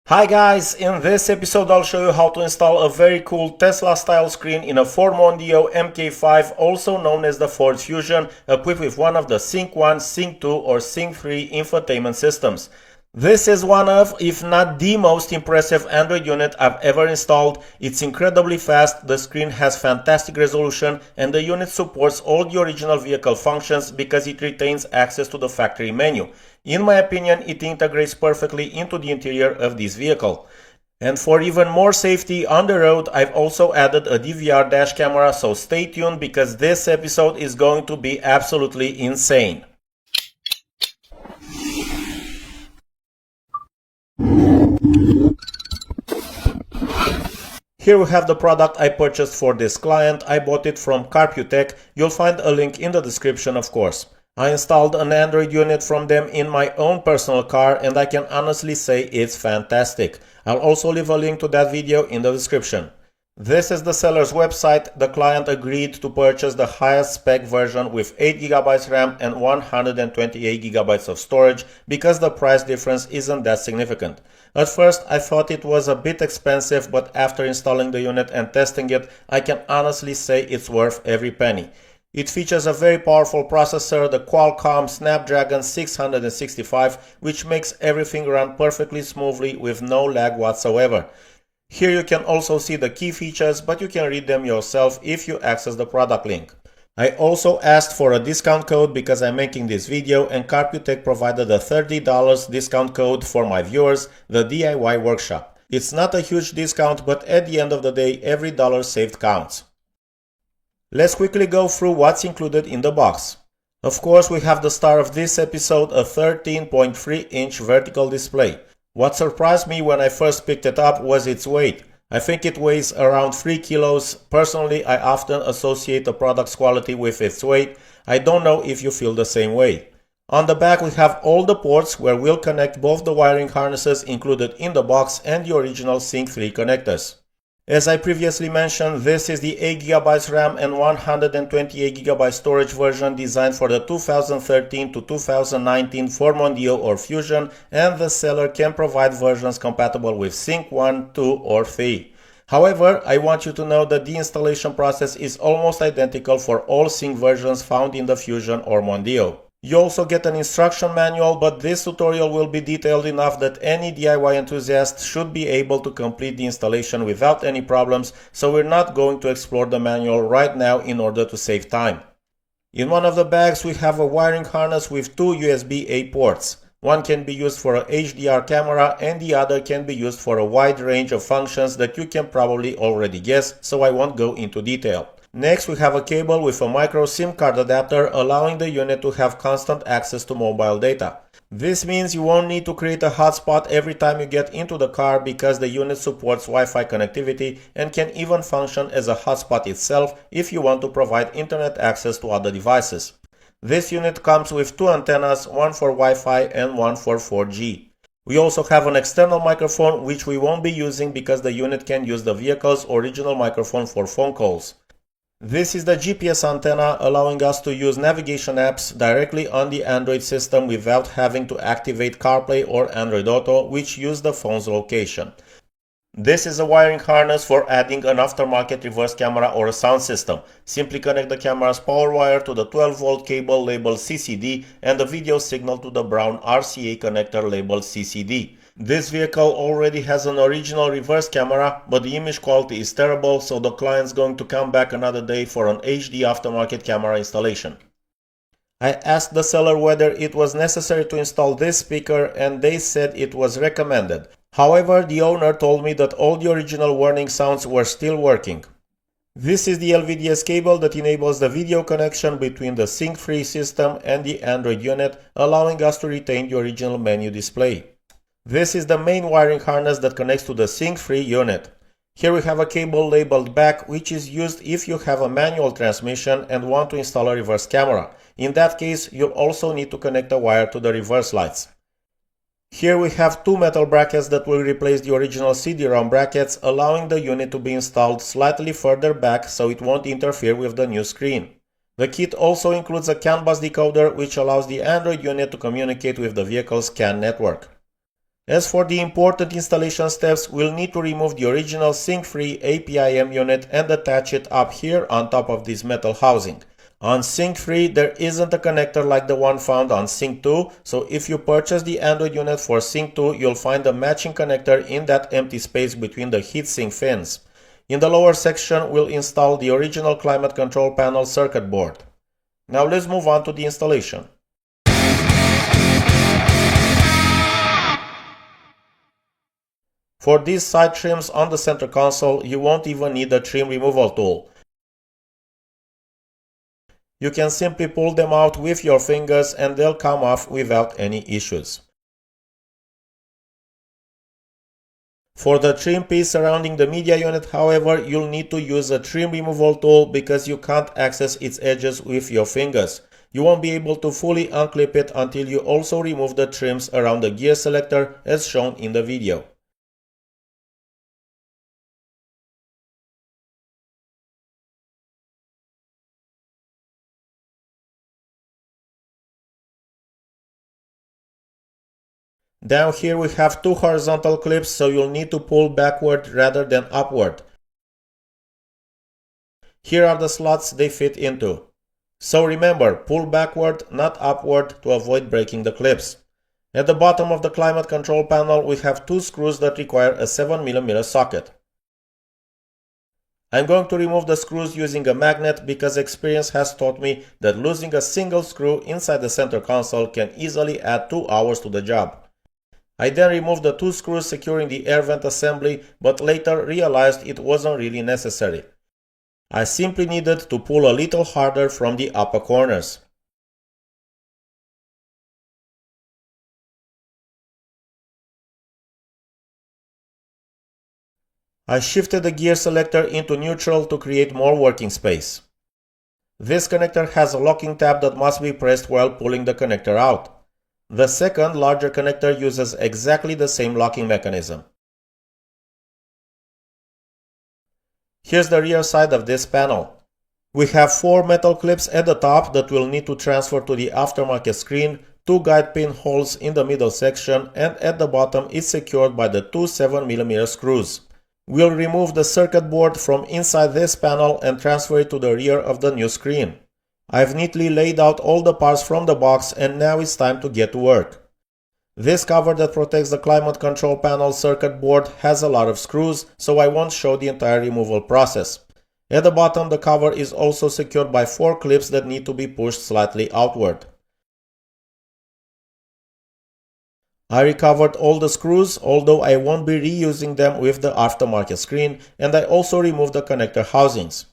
Hi guys, in this episode I'll show you how to install a very cool Tesla style screen in a Ford Mondeo MK5, also known as the Ford Fusion, equipped with one of the Sync1, Sync2 or Sync3 infotainment systems. This is one of, if not the most impressive Android unit I've ever installed. It's incredibly fast, the screen has fantastic resolution, and the unit supports all the original vehicle functions because it retains access to the factory menu. In my opinion, it integrates perfectly into the interior of this vehicle. And for even more safety on the road, I've also added a DVR dash camera, so stay tuned because this episode is going to be absolutely insane. Here we have the product I purchased for this client. I bought it from Carputech. You'll find a link in the description, of course. I installed an Android unit from them in my own personal car and I can honestly say it's fantastic. I'll also leave a link to that video in the description. This is the seller's website. The client agreed to purchase the highest spec version with 8GB RAM and 128GB of storage because the price difference isn't that significant. At first I thought it was a bit expensive, but after installing the unit and testing it, I can honestly say it's worth every penny. It features a very powerful processor, the Qualcomm Snapdragon 665, which makes everything run perfectly smoothly with no lag whatsoever. Here you can also see the key features, but you can read them yourself if you access the product link. I also asked for a discount code because I'm making this video, and Carputech provided a $30 discount code for my viewers, the DIY workshop. It's not a huge discount, but at the end of the day, every dollar saved counts. Let's quickly go through what's included in the box. Of course, we have the star of this episode, a 13.3-inch vertical display. What surprised me when I first picked it up was its weight. I think it weighs around 3 kilos. Personally, I often associate a product's quality with its weight. I don't know if you feel the same way. On the back we have all the ports where we'll connect both the wiring harnesses included in the box and the original Sync3 connectors. As I previously mentioned, this is the 8GB RAM and 128GB storage version designed for the 2013 to 2019 Ford Mondeo or Fusion, and the seller can provide versions compatible with Sync 1, 2 or 3. However, I want you to know that the installation process is almost identical for all Sync versions found in the Fusion or Mondeo. You also get an instruction manual, but this tutorial will be detailed enough that any DIY enthusiast should be able to complete the installation without any problems, so we're not going to explore the manual right now in order to save time. In one of the bags we have a wiring harness with two USB-A ports. One can be used for a HDR camera and the other can be used for a wide range of functions that you can probably already guess, so I won't go into detail. Next we have a cable with a micro SIM card adapter, allowing the unit to have constant access to mobile data. This means you won't need to create a hotspot every time you get into the car because the unit supports Wi-Fi connectivity and can even function as a hotspot itself if you want to provide internet access to other devices. This unit comes with two antennas, one for Wi-Fi and one for 4G. We also have an external microphone which we won't be using because the unit can use the vehicle's original microphone for phone calls. This is the GPS antenna, allowing us to use navigation apps directly on the Android system without having to activate CarPlay or Android Auto, which use the phone's location. This is a wiring harness for adding an aftermarket reverse camera or a sound system. Simply connect the camera's power wire to the 12-volt cable labeled CCD and the video signal to the brown RCA connector labeled CCD. This vehicle already has an original reverse camera, but the image quality is terrible, so the client's going to come back another day for an HD aftermarket camera installation. I asked the seller whether it was necessary to install this speaker and they said it was recommended. However, the owner told me that all the original warning sounds were still working. This is the LVDS cable that enables the video connection between the Sync3 system and the Android unit, allowing us to retain the original menu display. This is the main wiring harness that connects to the Sync3 unit. Here we have a cable labeled back, which is used if you have a manual transmission and want to install a reverse camera. In that case, you'll also need to connect a wire to the reverse lights. Here we have two metal brackets that will replace the original CD-ROM brackets, allowing the unit to be installed slightly further back so it won't interfere with the new screen. The kit also includes a CAN bus decoder, which allows the Android unit to communicate with the vehicle's CAN network. As for the important installation steps, we'll need to remove the original Sync3 APIM unit and attach it up here on top of this metal housing. On Sync3, there isn't a connector like the one found on Sync2, so if you purchase the Android unit for Sync2, you'll find a matching connector in that empty space between the heatsink fins. In the lower section, we'll install the original climate control panel circuit board. Now let's move on to the installation. For these side trims on the center console, you won't even need a trim removal tool. You can simply pull them out with your fingers and they'll come off without any issues. For the trim piece surrounding the media unit, however, you'll need to use a trim removal tool because you can't access its edges with your fingers. You won't be able to fully unclip it until you also remove the trims around the gear selector as shown in the video. Down here we have two horizontal clips, so you'll need to pull backward rather than upward. Here are the slots they fit into. So remember, pull backward, not upward, to avoid breaking the clips. At the bottom of the climate control panel we have two screws that require a 7mm socket. I'm going to remove the screws using a magnet because experience has taught me that losing a single screw inside the center console can easily add 2 hours to the job. I then removed the two screws securing the air vent assembly, but later realized it wasn't really necessary. I simply needed to pull a little harder from the upper corners. I shifted the gear selector into neutral to create more working space. This connector has a locking tab that must be pressed while pulling the connector out. The second, larger connector uses exactly the same locking mechanism. Here's the rear side of this panel. We have 4 metal clips at the top that we'll need to transfer to the aftermarket screen, 2 guide pin holes in the middle section, and at the bottom it's secured by the two 7mm screws. We'll remove the circuit board from inside this panel and transfer it to the rear of the new screen. I've neatly laid out all the parts from the box and now it's time to get to work. This cover that protects the climate control panel circuit board has a lot of screws, so I won't show the entire removal process. At the bottom, the cover is also secured by 4 clips that need to be pushed slightly outward. I recovered all the screws, although I won't be reusing them with the aftermarket screen, and I also removed the connector housings.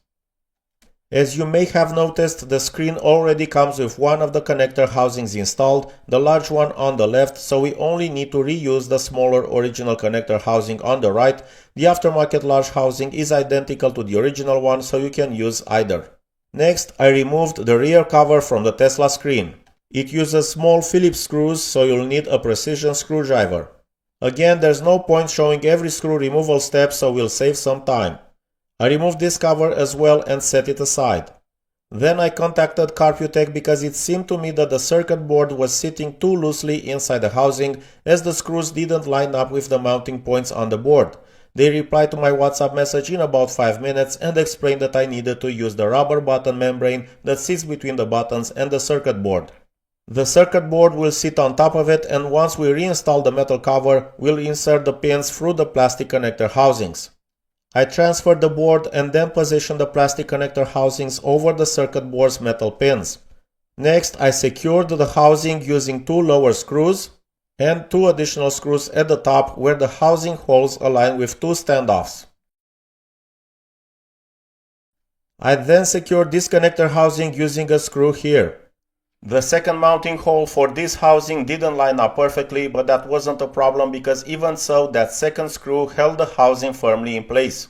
As you may have noticed, the screen already comes with one of the connector housings installed, the large one on the left, so we only need to reuse the smaller original connector housing on the right. The aftermarket large housing is identical to the original one, so you can use either. Next, I removed the rear cover from the Tesla screen. It uses small Phillips screws, so you'll need a precision screwdriver. Again, there's no point showing every screw removal step, so we'll save some time. I removed this cover as well and set it aside. Then I contacted Carputech because it seemed to me that the circuit board was sitting too loosely inside the housing as the screws didn't line up with the mounting points on the board. They replied to my WhatsApp message in about 5 minutes and explained that I needed to use the rubber button membrane that sits between the buttons and the circuit board. The circuit board will sit on top of it, and once we reinstall the metal cover, we'll insert the pins through the plastic connector housings. I transferred the board and then positioned the plastic connector housings over the circuit board's metal pins. Next, I secured the housing using 2 lower screws and 2 additional screws at the top where the housing holes align with 2 standoffs. I then secured this connector housing using a screw here. The second mounting hole for this housing didn't line up perfectly, but that wasn't a problem because even so, that second screw held the housing firmly in place.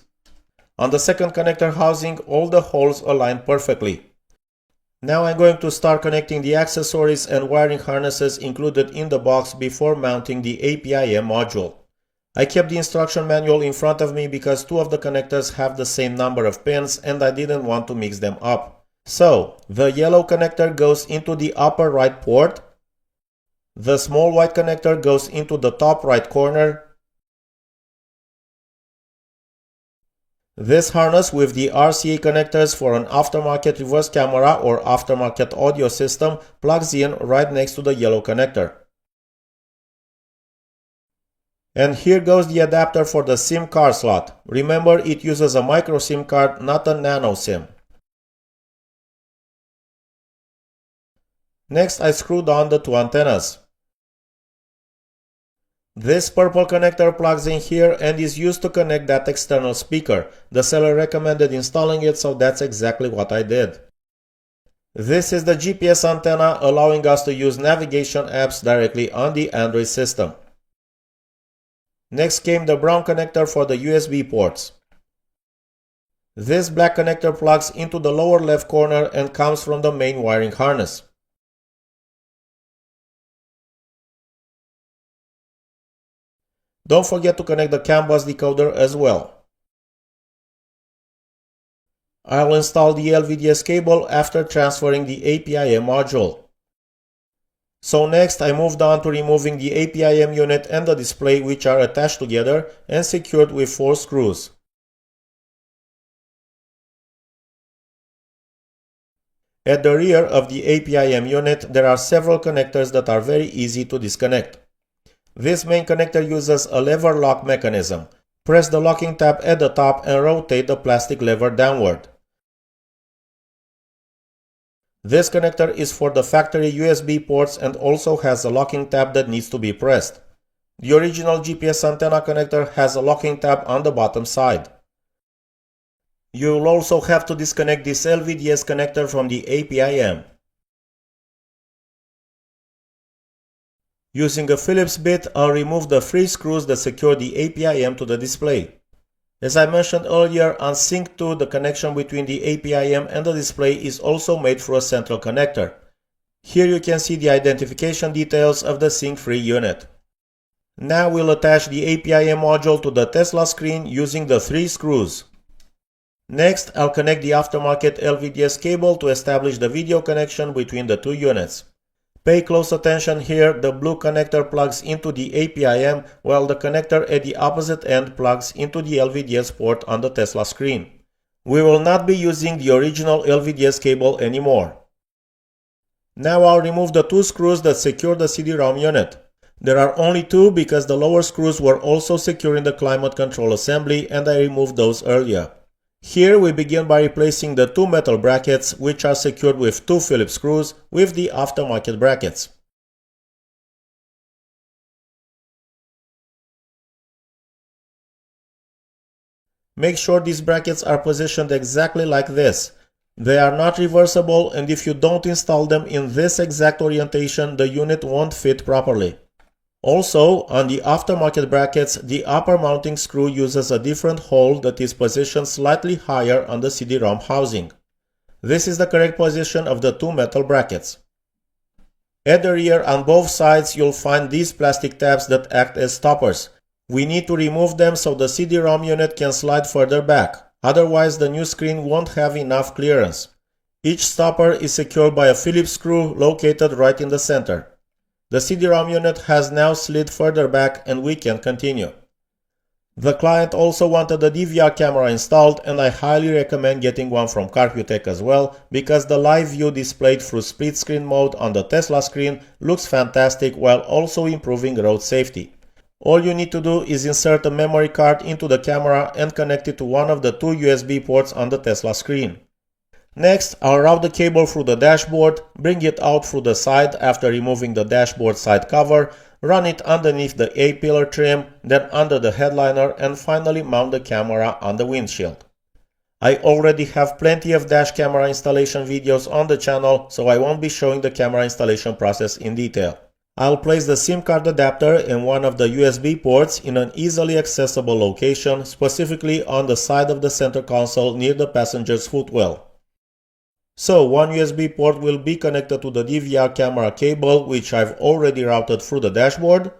On the second connector housing, all the holes aligned perfectly. Now I'm going to start connecting the accessories and wiring harnesses included in the box before mounting the APIM module. I kept the instruction manual in front of me because 2 of the connectors have the same number of pins and I didn't want to mix them up. So, the yellow connector goes into the upper right port, The small white connector goes into the top right corner. This harness with the RCA connectors for an aftermarket reverse camera or aftermarket audio system plugs in right next to the yellow connector. And here goes the adapter for the SIM card slot. Remember, it uses a micro SIM card, not a nano SIM. Next, I screwed on the two antennas. This purple connector plugs in here and is used to connect that external speaker. The seller recommended installing it, so that's exactly what I did. This is the GPS antenna, allowing us to use navigation apps directly on the Android system. Next came the brown connector for the USB ports. This black connector plugs into the lower left corner and comes from the main wiring harness. Don't forget to connect the CAN bus decoder as well. I'll install the LVDS cable after transferring the APIM module. So next I moved on to removing the APIM unit and the display, which are attached together and secured with 4 screws. At the rear of the APIM unit there are several connectors that are very easy to disconnect. This main connector uses a lever lock mechanism. Press the locking tab at the top and rotate the plastic lever downward. This connector is for the factory USB ports and also has a locking tab that needs to be pressed. The original GPS antenna connector has a locking tab on the bottom side. You will also have to disconnect this LVDS connector from the APIM. Using a Phillips bit, I'll remove the 3 screws that secure the APIM to the display. As I mentioned earlier, on Sync3 the connection between the APIM and the display is also made through a central connector. Here you can see the identification details of the Sync3 unit. Now we'll attach the APIM module to the Tesla screen using the 3 screws. Next, I'll connect the aftermarket LVDS cable to establish the video connection between the two units. Pay close attention here, the blue connector plugs into the APIM while the connector at the opposite end plugs into the LVDS port on the Tesla screen. We will not be using the original LVDS cable anymore. Now I'll remove the 2 screws that secure the CD-ROM unit. There are only 2 because the lower screws were also securing the climate control assembly and I removed those earlier. Here we begin by replacing the 2 metal brackets, which are secured with 2 Phillips screws, with the aftermarket brackets. Make sure these brackets are positioned exactly like this. They are not reversible, and if you don't install them in this exact orientation, the unit won't fit properly. Also, on the aftermarket brackets, the upper mounting screw uses a different hole that is positioned slightly higher on the CD-ROM housing. This is the correct position of the 2 metal brackets. At the rear on both sides you'll find these plastic tabs that act as stoppers. We need to remove them so the CD-ROM unit can slide further back, otherwise the new screen won't have enough clearance. Each stopper is secured by a Phillips screw located right in the center. The CD-ROM unit has now slid further back and we can continue. The client also wanted a DVR camera installed, and I highly recommend getting one from Carputech as well, because the live view displayed through split screen mode on the Tesla screen looks fantastic while also improving road safety. All you need to do is insert a memory card into the camera and connect it to one of the 2 USB ports on the Tesla screen. Next, I'll route the cable through the dashboard, bring it out through the side after removing the dashboard side cover, run it underneath the A-pillar trim, then under the headliner, and finally mount the camera on the windshield. I already have plenty of dash camera installation videos on the channel, so I won't be showing the camera installation process in detail. I'll place the SIM card adapter in one of the USB ports in an easily accessible location, specifically on the side of the center console near the passenger's footwell. So one USB port will be connected to the DVR camera cable, which I've already routed through the dashboard.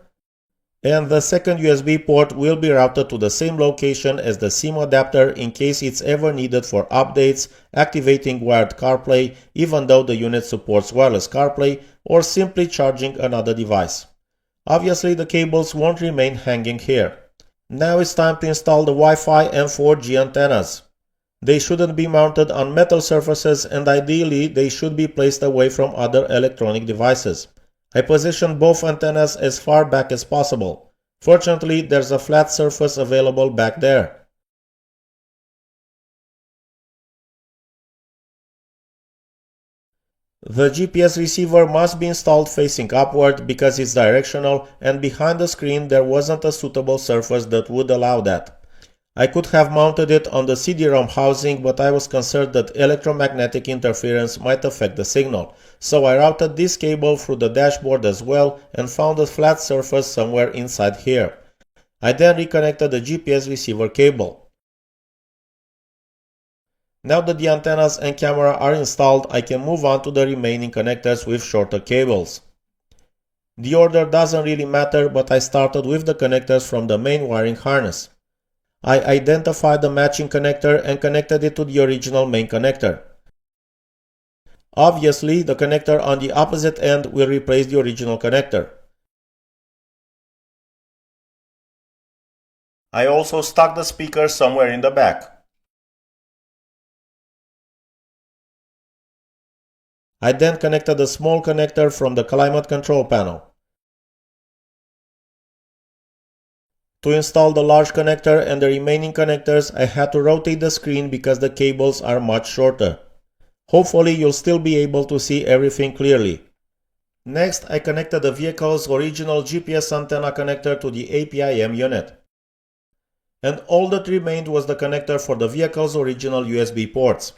And the second USB port will be routed to the same location as the SIM adapter in case it's ever needed for updates, activating wired CarPlay even though the unit supports wireless CarPlay, or simply charging another device. Obviously the cables won't remain hanging here. Now it's time to install the Wi-Fi and 4G antennas. They shouldn't be mounted on metal surfaces, and ideally they should be placed away from other electronic devices. I positioned both antennas as far back as possible. Fortunately, there's a flat surface available back there. The GPS receiver must be installed facing upward because it's directional, and behind the screen there wasn't a suitable surface that would allow that. I could have mounted it on the CD-ROM housing, but I was concerned that electromagnetic interference might affect the signal, so I routed this cable through the dashboard as well and found a flat surface somewhere inside here. I then reconnected the GPS receiver cable. Now that the antennas and camera are installed, I can move on to the remaining connectors with shorter cables. The order doesn't really matter, but I started with the connectors from the main wiring harness. I identified the matching connector and connected it to the original main connector. Obviously, the connector on the opposite end will replace the original connector. I also stuck the speaker somewhere in the back. I then connected a small connector from the climate control panel. To install the large connector and the remaining connectors, I had to rotate the screen because the cables are much shorter. Hopefully you'll still be able to see everything clearly. Next, I connected the vehicle's original GPS antenna connector to the API-M unit. And all that remained was the connector for the vehicle's original USB ports.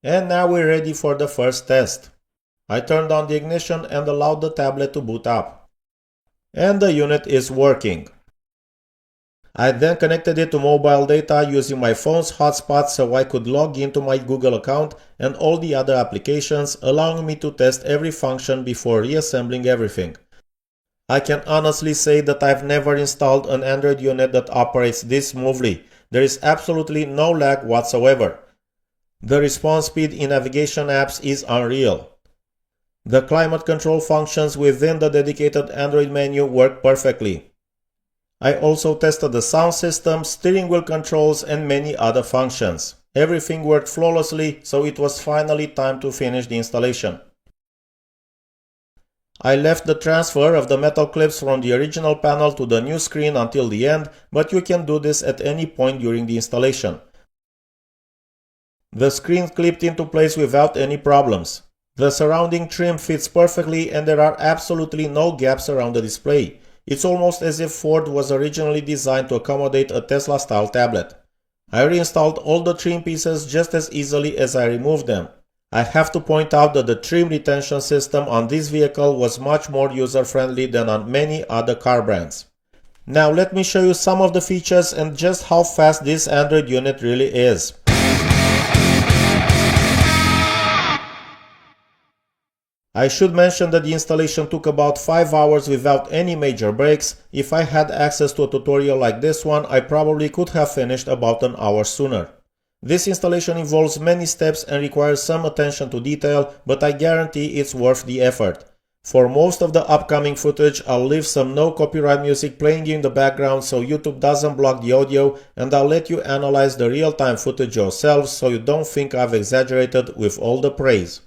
And now we're ready for the first test. I turned on the ignition and allowed the tablet to boot up. And the unit is working. I then connected it to mobile data using my phone's hotspot so I could log into my Google account and all the other applications, allowing me to test every function before reassembling everything. I can honestly say that I've never installed an Android unit that operates this smoothly. There is absolutely no lag whatsoever. The response speed in navigation apps is unreal. The climate control functions within the dedicated Android menu work perfectly. I also tested the sound system, steering wheel controls, and many other functions. Everything worked flawlessly, so it was finally time to finish the installation. I left the transfer of the metal clips from the original panel to the new screen until the end, but you can do this at any point during the installation. The screen clipped into place without any problems. The surrounding trim fits perfectly and there are absolutely no gaps around the display. It's almost as if Ford was originally designed to accommodate a Tesla-style tablet. I reinstalled all the trim pieces just as easily as I removed them. I have to point out that the trim retention system on this vehicle was much more user-friendly than on many other car brands. Now let me show you some of the features and just how fast this Android unit really is. I should mention that the installation took about 5 hours without any major breaks. If I had access to a tutorial like this one, I probably could have finished about an hour sooner. This installation involves many steps and requires some attention to detail, but I guarantee it's worth the effort. For most of the upcoming footage, I'll leave some no copyright music playing in the background so YouTube doesn't block the audio, and I'll let you analyze the real-time footage yourselves so you don't think I've exaggerated with all the praise.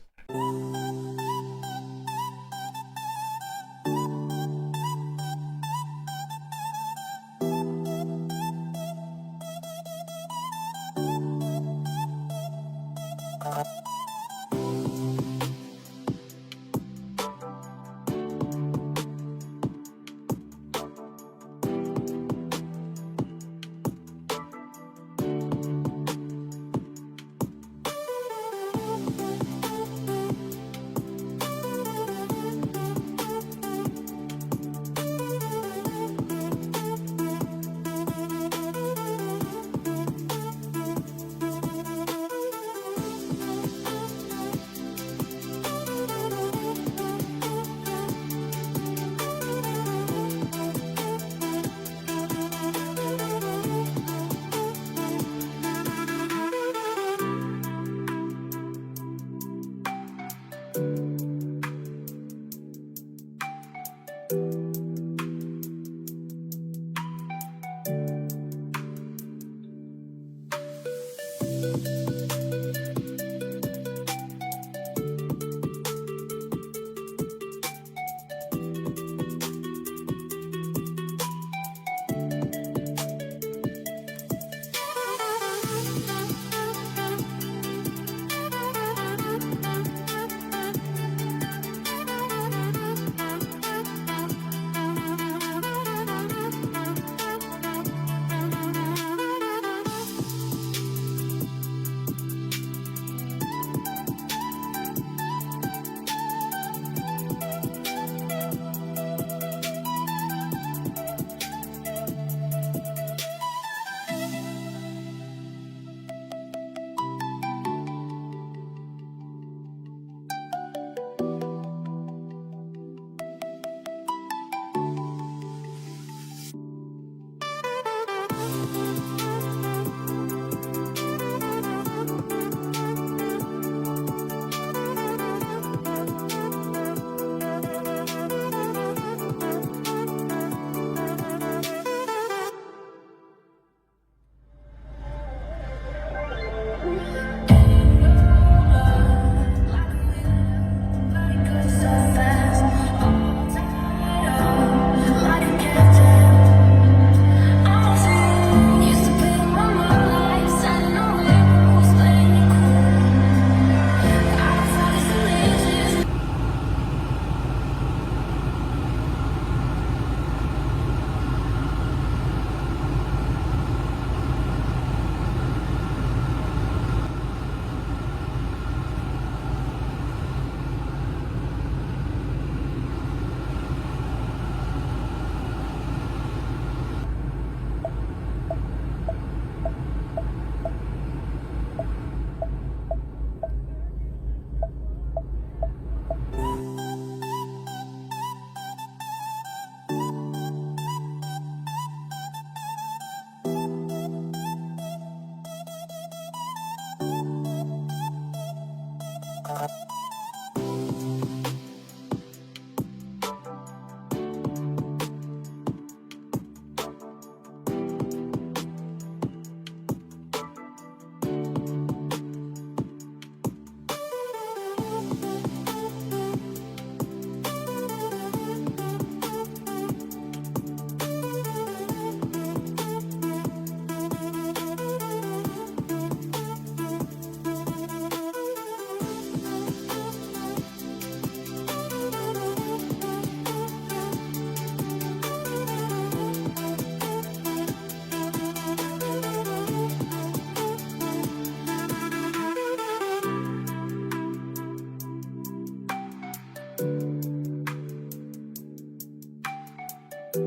And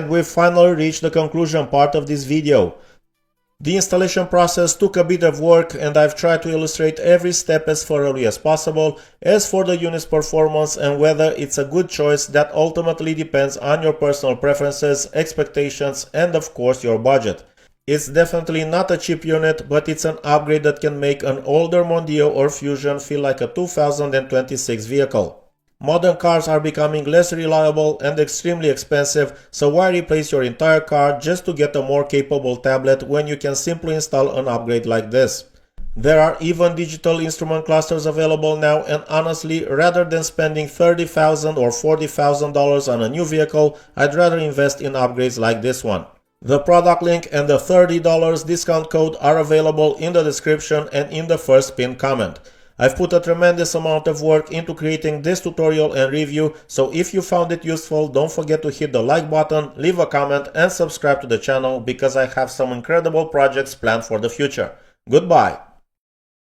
we've finally reached the conclusion part of this video. The installation process took a bit of work and I've tried to illustrate every step as thoroughly as possible. As for the unit's performance and whether it's a good choice, that ultimately depends on your personal preferences, expectations, and of course your budget. It's definitely not a cheap unit, but it's an upgrade that can make an older Mondeo or Fusion feel like a 2026 vehicle. Modern cars are becoming less reliable and extremely expensive, so why replace your entire car just to get a more capable tablet when you can simply install an upgrade like this? There are even digital instrument clusters available now, and honestly, rather than spending $30,000 or $40,000 on a new vehicle, I'd rather invest in upgrades like this one. The product link and the $30 discount code are available in the description and in the first pinned comment. I've put a tremendous amount of work into creating this tutorial and review, so if you found it useful, don't forget to hit the like button, leave a comment and subscribe to the channel because I have some incredible projects planned for the future. Goodbye!